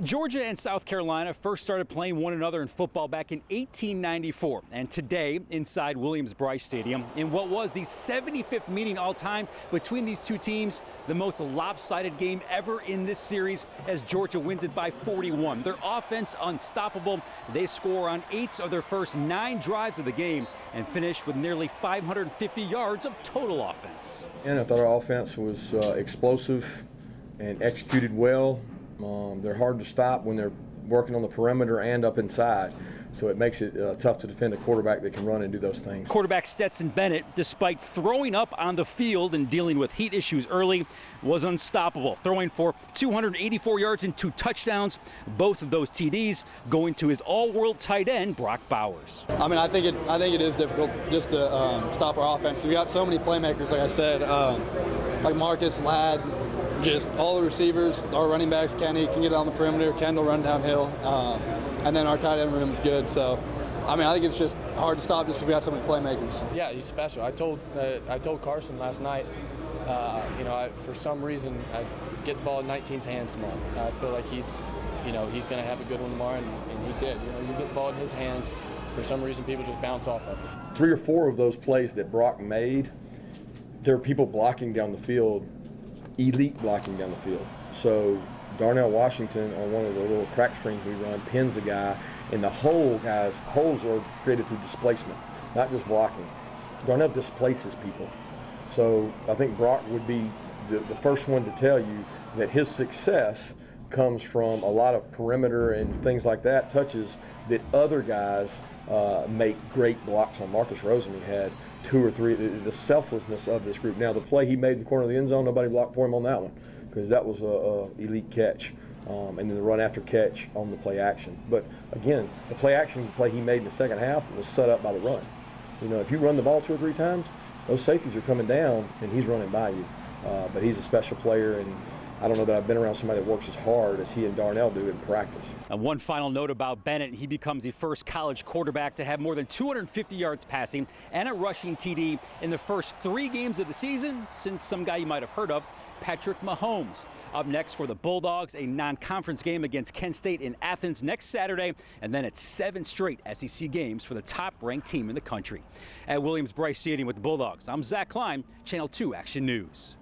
Georgia and South Carolina first started playing one another in football back in 1894, and today inside Williams-Brice Stadium in what was the 75th meeting all-time between these two teams, the most lopsided game ever in this series as Georgia wins it by 41. Their offense unstoppable. They score on 8 of their first 9 drives of the game and finish with nearly 550 yards of total offense. And I thought our offense was explosive and executed well. They're hard to stop when they're working on the perimeter and up inside, so it makes it tough to defend a quarterback that can run and do those things. Quarterback Stetson Bennett, despite throwing up on the field and dealing with heat issues early, was unstoppable, throwing for 284 yards and 2 touchdowns, both of those TDs going to his all-world tight end, Brock Bowers. I think it is difficult just to stop our offense. We got so many playmakers, like I said, like Marcus, Ladd, just all the receivers, our running backs. Kenny can get on the perimeter, Kendall run downhill, and then our tight end room is good. So, I think it's just hard to stop just because we have so many playmakers. Yeah, he's special. I told Carson last night, for some reason I get the ball in 19's hands tomorrow. I feel like he's going to have a good one tomorrow, and he did. You get the ball in his hands. For some reason, people just bounce off of him. 3 or 4 of those plays that Brock made, there are people blocking down the field. Elite blocking down the field. So Darnell Washington, on one of the little crack screens we run, pins a guy, and the holes are created through displacement, not just blocking. Darnell displaces people. So I think Brock would be the first one to tell you that his success comes from a lot of perimeter and things like that, touches that other guys make great blocks on. Marcus Rosen, he had 2 or 3, the selflessness of this group. Now, the play he made in the corner of the end zone, nobody blocked for him on that one because that was a elite catch. And then the run after catch on the play action. But again, the play action play he made in the second half was set up by the run. If you run the ball 2 or 3 times, those safeties are coming down and he's running by you. But he's a special player, and I don't know that I've been around somebody that works as hard as he and Darnell do in practice. And one final note about Bennett, he becomes the first college quarterback to have more than 250 yards passing and a rushing TD in the first 3 games of the season since some guy you might have heard of, Patrick Mahomes. Up next for the Bulldogs, a non-conference game against Kent State in Athens next Saturday, and then it's 7 straight SEC games for the top-ranked team in the country. At Williams-Brice Stadium with the Bulldogs, I'm Zach Klein, Channel 2 Action News.